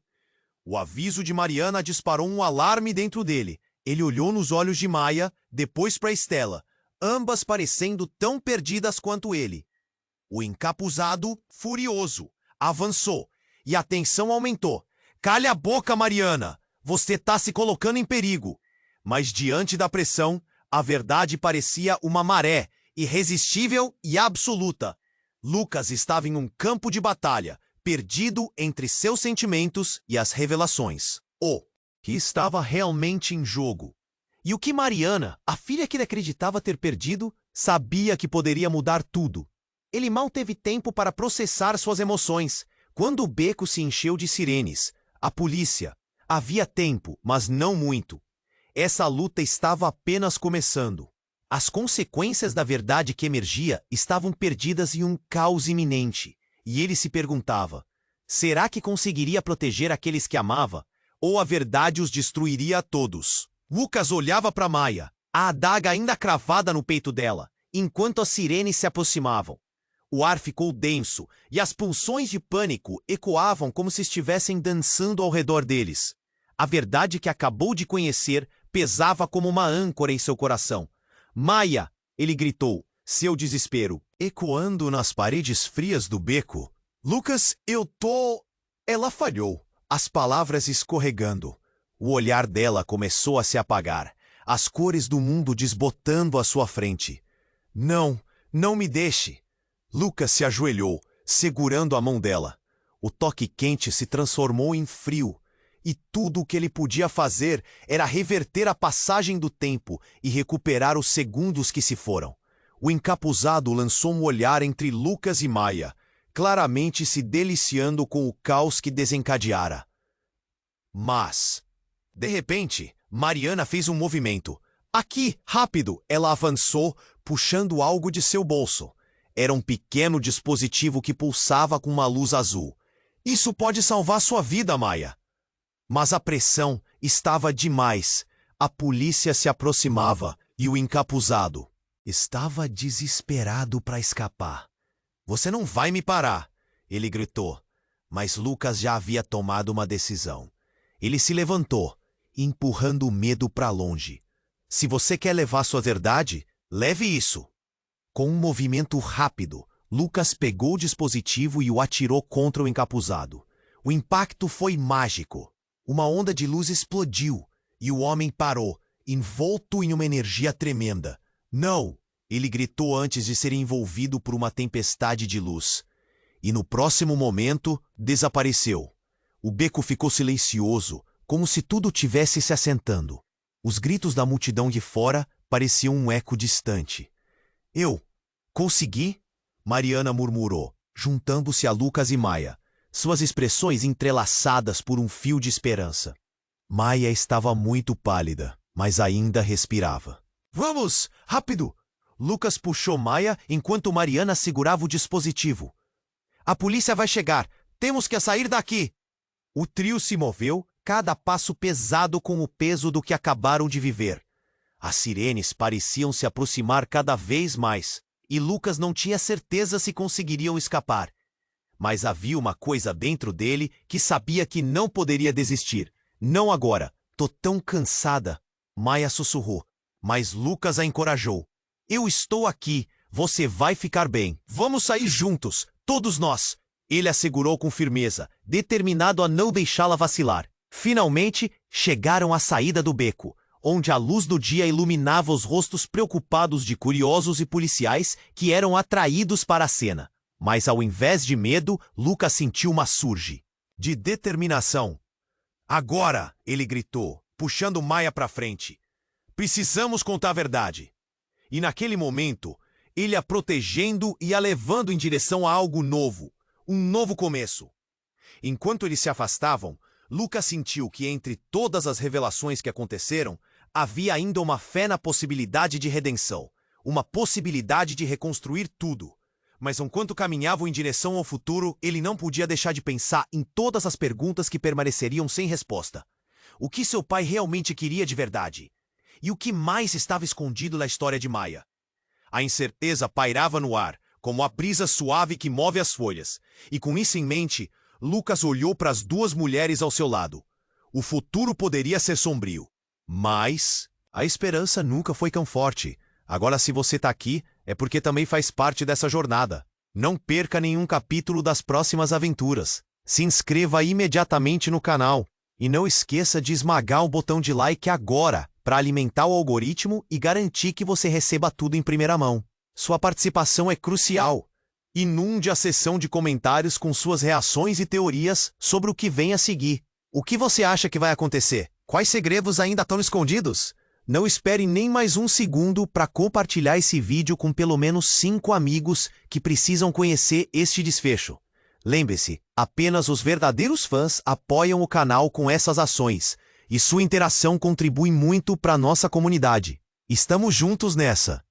O aviso de Mariana disparou um alarme dentro dele. Ele olhou nos olhos de Maia, depois para Estela, ambas parecendo tão perdidas quanto ele. O encapuzado, furioso, avançou, e a tensão aumentou. Calha a boca, Mariana! Você está se colocando em perigo. Mas diante da pressão, a verdade parecia uma maré, irresistível e absoluta. Lucas estava em um campo de batalha, perdido entre seus sentimentos e as revelações. O que estava realmente em jogo. E o que Mariana, a filha que ele acreditava ter perdido, sabia que poderia mudar tudo. Ele mal teve tempo para processar suas emoções, quando o beco se encheu de sirenes. A polícia. Havia tempo, mas não muito. Essa luta estava apenas começando. As consequências da verdade que emergia estavam perdidas em um caos iminente. E ele se perguntava, será que conseguiria proteger aqueles que amava? Ou a verdade os destruiria a todos? Lucas olhava para Maia, a adaga ainda cravada no peito dela, enquanto as sirenes se aproximavam. O ar ficou denso e as pulsões de pânico ecoavam como se estivessem dançando ao redor deles. A verdade que acabou de conhecer pesava como uma âncora em seu coração. Maia! Ele gritou, seu desespero, ecoando nas paredes frias do beco. Lucas, eu tô... Ela falhou, as palavras escorregando. O olhar dela começou a se apagar, as cores do mundo desbotando à sua frente. Não, não me deixe! Lucas se ajoelhou, segurando a mão dela. O toque quente se transformou em frio, e tudo o que ele podia fazer era reverter a passagem do tempo e recuperar os segundos que se foram. O encapuzado lançou um olhar entre Lucas e Maia, claramente se deliciando com o caos que desencadeara. Mas, de repente, Mariana fez um movimento. Aqui, rápido! Ela avançou, puxando algo de seu bolso. Era um pequeno dispositivo que pulsava com uma luz azul. Isso pode salvar sua vida, Maia. Mas a pressão estava demais. A polícia se aproximava e o encapuzado estava desesperado para escapar. Você não vai me parar, ele gritou. Mas Lucas já havia tomado uma decisão. Ele se levantou empurrando o medo para longe. Se você quer levar sua verdade, leve isso. Com um movimento rápido, Lucas pegou o dispositivo e o atirou contra o encapuzado. O impacto foi mágico. Uma onda de luz explodiu e o homem parou, envolto em uma energia tremenda. Não! Ele gritou antes de ser envolvido por uma tempestade de luz. E no próximo momento, desapareceu. O beco ficou silencioso, como se tudo tivesse se assentando. Os gritos da multidão de fora pareciam um eco distante. Eu consegui? Mariana murmurou, juntando-se a Lucas e Maia, suas expressões entrelaçadas por um fio de esperança. Maia estava muito pálida, mas ainda respirava. Vamos! Rápido! Lucas puxou Maia enquanto Mariana segurava o dispositivo. A polícia vai chegar! Temos que sair daqui! O trio se moveu, cada passo pesado com o peso do que acabaram de viver. As sirenes pareciam se aproximar cada vez mais, e Lucas não tinha certeza se conseguiriam escapar. Mas havia uma coisa dentro dele que sabia que não poderia desistir. Não agora. Tô tão cansada. Maia sussurrou, mas Lucas a encorajou. Eu estou aqui. Você vai ficar bem. Vamos sair juntos, todos nós. Ele assegurou com firmeza, determinado a não deixá-la vacilar. Finalmente, chegaram à saída do beco, onde a luz do dia iluminava os rostos preocupados de curiosos e policiais que eram atraídos para a cena. Mas ao invés de medo, Lucas sentiu uma surge de determinação. Agora, ele gritou, puxando Maia para frente. Precisamos contar a verdade. E naquele momento, ele a protegendo e a levando em direção a algo novo, um novo começo. Enquanto eles se afastavam, Lucas sentiu que entre todas as revelações que aconteceram, havia ainda uma fé na possibilidade de redenção, uma possibilidade de reconstruir tudo. Mas enquanto caminhavam em direção ao futuro, ele não podia deixar de pensar em todas as perguntas que permaneceriam sem resposta. O que seu pai realmente queria de verdade? E o que mais estava escondido na história de Maia? A incerteza pairava no ar, como a brisa suave que move as folhas. E com isso em mente, Lucas olhou para as duas mulheres ao seu lado. O futuro poderia ser sombrio, mas a esperança nunca foi tão forte. Agora, se você está aqui, é porque também faz parte dessa jornada. Não perca nenhum capítulo das próximas aventuras. Se inscreva imediatamente no canal. E não esqueça de esmagar o botão de like agora, para alimentar o algoritmo e garantir que você receba tudo em primeira mão. Sua participação é crucial. Inunde a seção de comentários com suas reações e teorias sobre o que vem a seguir. O que você acha que vai acontecer? Quais segredos ainda estão escondidos? Não espere nem mais um segundo para compartilhar esse vídeo com pelo menos 5 amigos que precisam conhecer este desfecho. Lembre-se, apenas os verdadeiros fãs apoiam o canal com essas ações, e sua interação contribui muito para a nossa comunidade. Estamos juntos nessa!